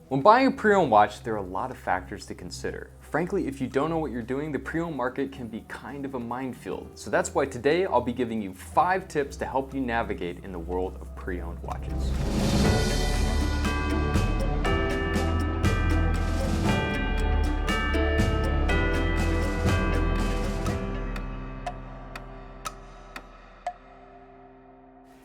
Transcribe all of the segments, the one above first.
When buying a pre-owned watch, there are a lot of factors to consider. Frankly, if you don't know what you're doing, the pre-owned market can be kind of a minefield. So that's why today I'll be giving you 5 tips to help you navigate in the world of pre-owned watches.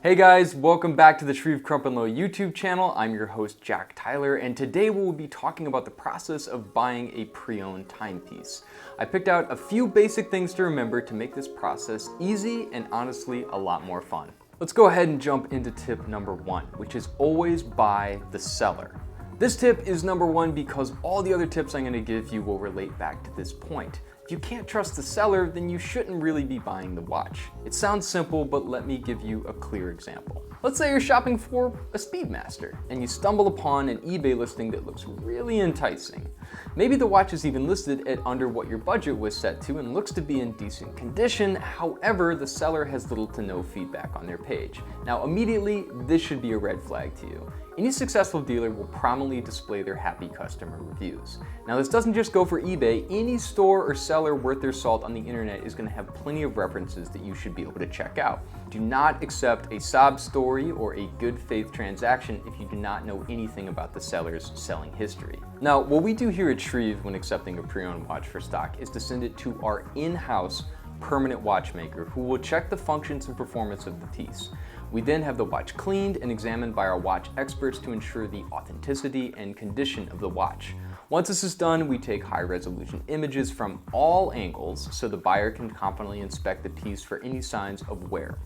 Hey guys, welcome back to the Shreve Crump and Low YouTube channel. I'm your host, Jack Tyler, and today we'll be talking about the process of buying a pre-owned timepiece. I picked out a few basic things to remember to make this process easy and honestly a lot more fun. Let's go ahead and jump into tip number 1, which is always buy the seller. This tip is number 1 because all the other tips I'm going to give you will relate back to this point. If you can't trust the seller, then you shouldn't really be buying the watch. It sounds simple, but let me give you a clear example. Let's say you're shopping for a Speedmaster and you stumble upon an eBay listing that looks really enticing. Maybe the watch is even listed at under what your budget was set to and looks to be in decent condition. However, the seller has little to no feedback on their page. Now, immediately, this should be a red flag to you. Any successful dealer will prominently display their happy customer reviews. Now, this doesn't just go for eBay. Any store or seller worth their salt on the internet is going to have plenty of references that you should be able to check out. Do not accept a sob story or a good faith transaction if you do not know anything about the seller's selling history. Now, what we do here at Shreve when accepting a pre-owned watch for stock is to send it to our in-house permanent watchmaker who will check the functions and performance of the piece. We then have the watch cleaned and examined by our watch experts to ensure the authenticity and condition of the watch. Once this is done, we take high-resolution images from all angles so the buyer can confidently inspect the piece for any signs of wear.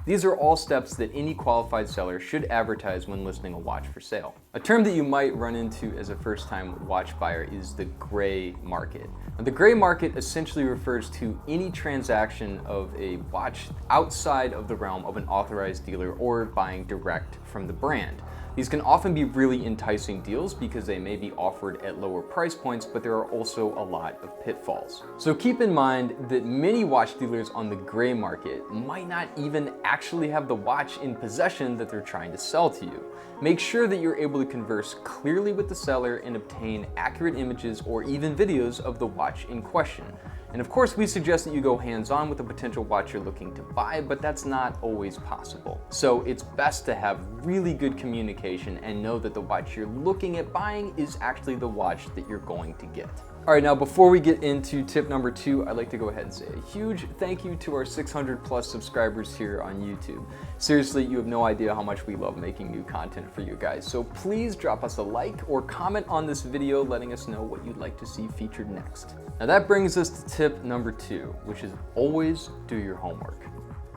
These are all steps that any qualified seller should advertise when listing a watch for sale. A term that you might run into as a first-time watch buyer is the gray market. Now, the gray market essentially refers to any transaction of a watch outside of the realm of an authorized dealer or buying direct from the brand. These can often be really enticing deals because they may be offered at lower price points, but there are also a lot of pitfalls. So keep in mind that many watch dealers on the gray market might not even actually have the watch in possession that they're trying to sell to you. Make sure that you're able to converse clearly with the seller and obtain accurate images or even videos of the watch in question. And of course, we suggest that you go hands-on with the potential watch you're looking to buy, but that's not always possible. So it's best to have really good communication and know that the watch you're looking at buying is actually the watch that you're going to get. All right, now before we get into tip number 2, I'd like to go ahead and say a huge thank you to our 600 plus subscribers here on YouTube. Seriously, you have no idea how much we love making new content for you guys. So please drop us a like or comment on this video letting us know what you'd like to see featured next. Now that brings us to tip number 2, which is always do your homework.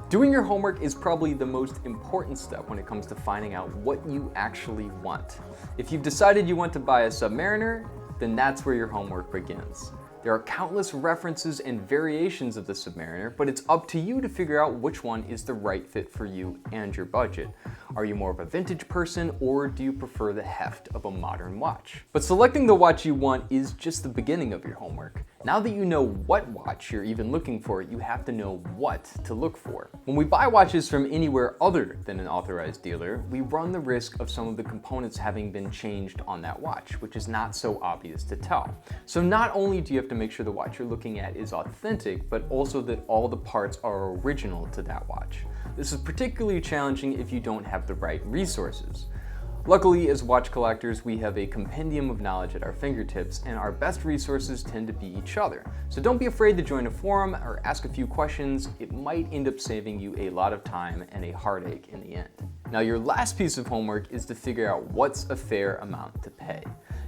Doing your homework is probably the most important step when it comes to finding out what you actually want. If you've decided you want to buy a Submariner, then that's where your homework begins. There are countless references and variations of the Submariner, but it's up to you to figure out which one is the right fit for you and your budget. Are you more of a vintage person, or do you prefer the heft of a modern watch? But selecting the watch you want is just the beginning of your homework. Now that you know what watch you're even looking for, you have to know what to look for. When we buy watches from anywhere other than an authorized dealer, we run the risk of some of the components having been changed on that watch, which is not so obvious to tell. So not only do you have to make sure the watch you're looking at is authentic, but also that all the parts are original to that watch. This is particularly challenging if you don't have the right resources. Luckily, as watch collectors, we have a compendium of knowledge at our fingertips, and our best resources tend to be each other. So don't be afraid to join a forum or ask a few questions. It might end up saving you a lot of time and a heartache in the end. Now, your last piece of homework is to figure out what's a fair amount to pay.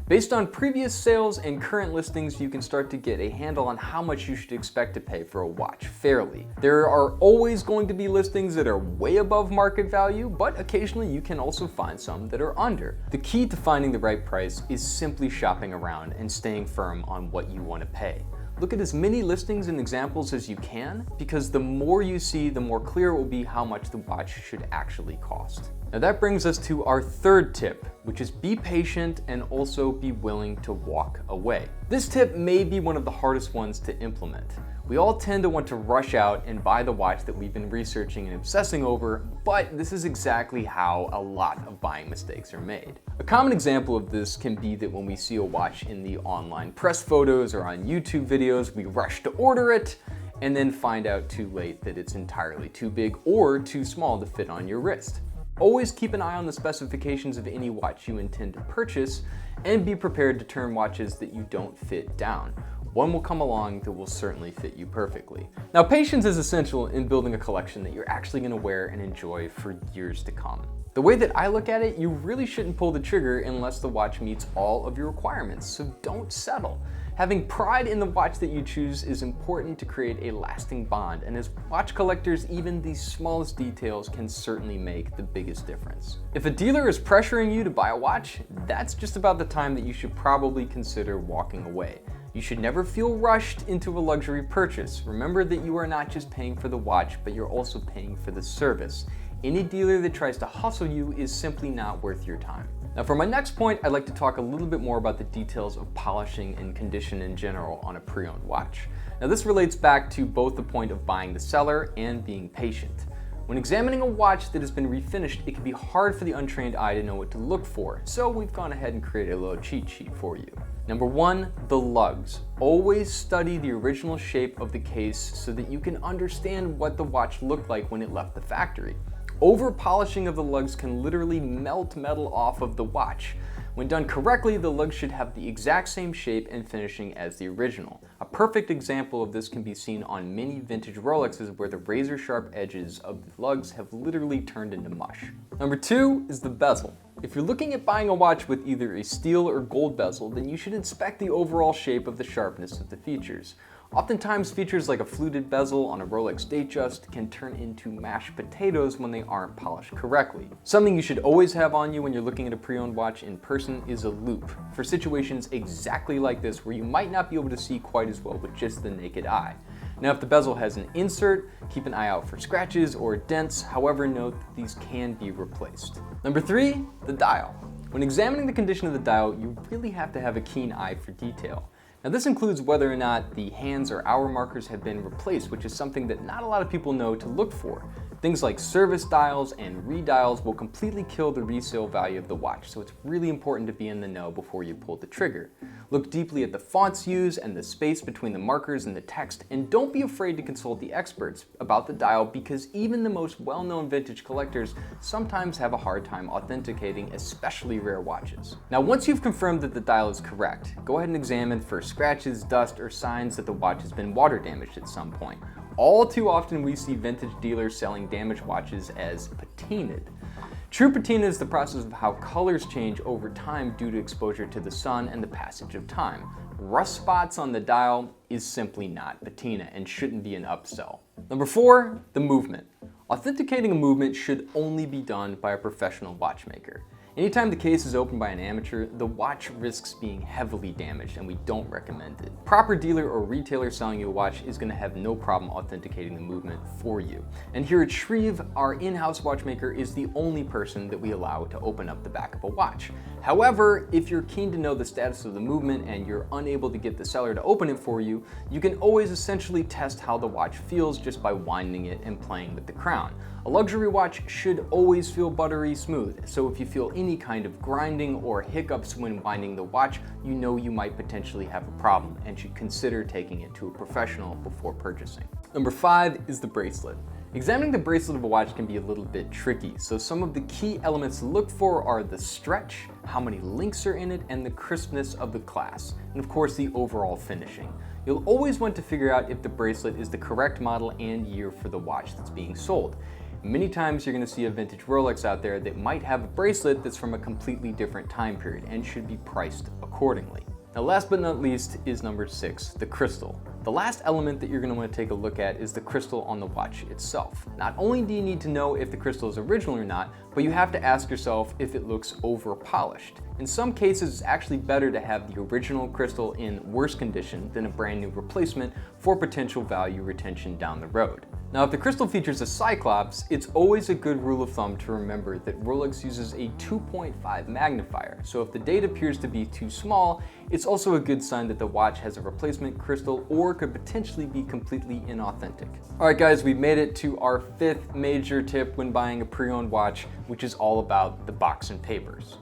Based on previous sales and current listings, you can start to get a handle on how much you should expect to pay for a watch fairly. There are always going to be listings that are way above market value, but occasionally you can also find some that are under. The key to finding the right price is simply shopping around and staying firm on what you want to pay. Look at as many listings and examples as you can, because the more you see, the more clear it will be how much the watch should actually cost. Now that brings us to our third tip, which is be patient and also be willing to walk away. This tip may be one of the hardest ones to implement. We all tend to want to rush out and buy the watch that we've been researching and obsessing over, but this is exactly how a lot of buying mistakes are made. A common example of this can be that when we see a watch in the online press photos or on YouTube videos, we rush to order it and then find out too late that it's entirely too big or too small to fit on your wrist. Always keep an eye on the specifications of any watch you intend to purchase and be prepared to turn watches that you don't fit down. One will come along that will certainly fit you perfectly. Now, patience is essential in building a collection that you're actually going to wear and enjoy for years to come. The way that I look at it, you really shouldn't pull the trigger unless the watch meets all of your requirements, so don't settle. Having pride in the watch that you choose is important to create a lasting bond, and as watch collectors, even the smallest details can certainly make the biggest difference. If a dealer is pressuring you to buy a watch, that's just about the time that you should probably consider walking away. You should never feel rushed into a luxury purchase. Remember that you are not just paying for the watch, but you're also paying for the service. Any dealer that tries to hustle you is simply not worth your time. Now, for my next point, I'd like to talk a little bit more about the details of polishing and condition in general on a pre-owned watch. Now, this relates back to both the point of buying the seller and being patient. When examining a watch that has been refinished, it can be hard for the untrained eye to know what to look for, so we've gone ahead and created a little cheat sheet for you. Number 1, the lugs. Always study the original shape of the case so that you can understand what the watch looked like when it left the factory. Over polishing of the lugs can literally melt metal off of the watch. When done correctly, the lugs should have the exact same shape and finishing as the original. A perfect example of this can be seen on many vintage Rolexes where the razor sharp edges of the lugs have literally turned into mush. Number 2 is the bezel. If you're looking at buying a watch with either a steel or gold bezel, then you should inspect the overall shape of the sharpness of the features. Oftentimes, features like a fluted bezel on a Rolex Datejust can turn into mashed potatoes when they aren't polished correctly. Something you should always have on you when you're looking at a pre-owned watch in person is a loupe, for situations exactly like this where you might not be able to see quite as well with just the naked eye. Now, if the bezel has an insert, keep an eye out for scratches or dents, however, note that these can be replaced. Number 3, the dial. When examining the condition of the dial, you really have to have a keen eye for detail. Now, this includes whether or not the hands or hour markers have been replaced, which is something that not a lot of people know to look for. Things like service dials and redials will completely kill the resale value of the watch, so it's really important to be in the know before you pull the trigger. Look deeply at the fonts used and the space between the markers and the text, and don't be afraid to consult the experts about the dial because even the most well-known vintage collectors sometimes have a hard time authenticating especially rare watches. Now, once you've confirmed that the dial is correct, go ahead and examine for scratches, dust, or signs that the watch has been water damaged at some point. All too often we see vintage dealers selling damaged watches as patinaed. True patina is the process of how colors change over time due to exposure to the sun and the passage of time. Rust spots on the dial is simply not patina and shouldn't be an upsell. Number 4, the movement. Authenticating a movement should only be done by a professional watchmaker. Anytime the case is opened by an amateur, the watch risks being heavily damaged and we don't recommend it. Proper dealer or retailer selling you a watch is going to have no problem authenticating the movement for you. And here at Shreve, our in-house watchmaker is the only person that we allow to open up the back of a watch. However, if you're keen to know the status of the movement and you're unable to get the seller to open it for you, you can always essentially test how the watch feels just by winding it and playing with the crown. A luxury watch should always feel buttery smooth, so if you feel any kind of grinding or hiccups when winding the watch, you know you might potentially have a problem and should consider taking it to a professional before purchasing. Number 5 is the bracelet. Examining the bracelet of a watch can be a little bit tricky, so some of the key elements to look for are the stretch, how many links are in it, and the crispness of the clasp, and of course the overall finishing. You'll always want to figure out if the bracelet is the correct model and year for the watch that's being sold. Many times you're going to see a vintage Rolex out there that might have a bracelet that's from a completely different time period and should be priced accordingly. Now, last but not least is number 6, the crystal. The last element that you're going to want to take a look at is the crystal on the watch itself. Not only do you need to know if the crystal is original or not, but you have to ask yourself if it looks over polished. In some cases, it's actually better to have the original crystal in worse condition than a brand new replacement for potential value retention down the road. Now, if the crystal features a cyclops, it's always a good rule of thumb to remember that Rolex uses a 2.5 magnifier, so if the date appears to be too small, it's also a good sign that the watch has a replacement crystal or could potentially be completely inauthentic. Alright guys, we've made it to our 5th major tip when buying a pre-owned watch, which is all about the box and papers.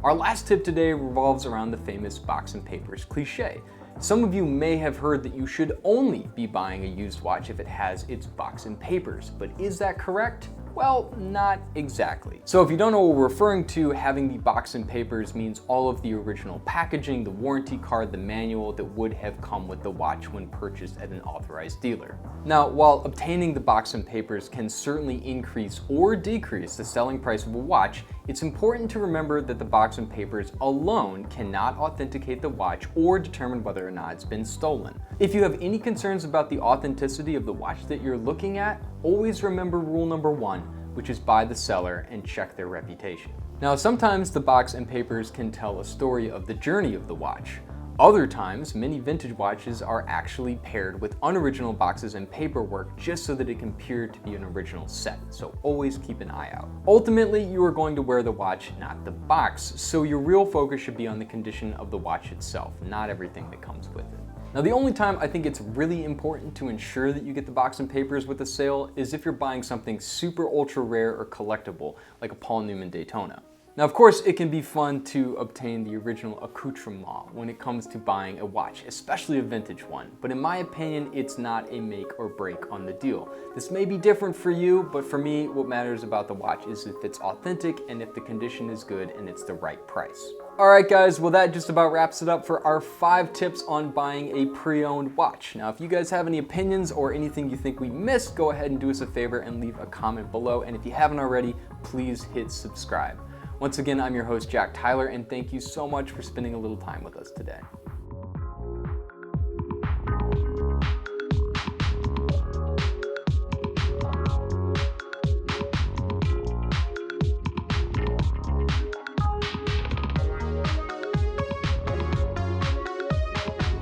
Our last tip today revolves around the famous box and papers cliche. Some of you may have heard that you should only be buying a used watch if it has its box and papers, but is that correct? Well, not exactly. So if you don't know what we're referring to, having the box and papers means all of the original packaging, the warranty card, the manual that would have come with the watch when purchased at an authorized dealer. Now, while obtaining the box and papers can certainly increase or decrease the selling price of a watch, it's important to remember that the box and papers alone cannot authenticate the watch or determine whether or not it's been stolen. If you have any concerns about the authenticity of the watch that you're looking at, always remember rule number 1, which is buy the seller and check their reputation. Now, sometimes the box and papers can tell a story of the journey of the watch. Other times, many vintage watches are actually paired with unoriginal boxes and paperwork just so that it can appear to be an original set, so always keep an eye out. Ultimately, you are going to wear the watch, not the box, so your real focus should be on the condition of the watch itself, not everything that comes with it. Now, the only time I think it's really important to ensure that you get the box and papers with a sale is if you're buying something super ultra rare or collectible, like a Paul Newman Daytona. Now, of course, it can be fun to obtain the original accoutrement when it comes to buying a watch, especially a vintage one, but in my opinion, it's not a make or break on the deal. This may be different for you, but for me, what matters about the watch is if it's authentic and if the condition is good and it's the right price. Alright guys, well that just about wraps it up for our 5 tips on buying a pre-owned watch. Now if you guys have any opinions or anything you think we missed, go ahead and do us a favor and leave a comment below, and if you haven't already, please hit subscribe. Once again, I'm your host, Jack Tyler, and thank you so much for spending a little time with us today.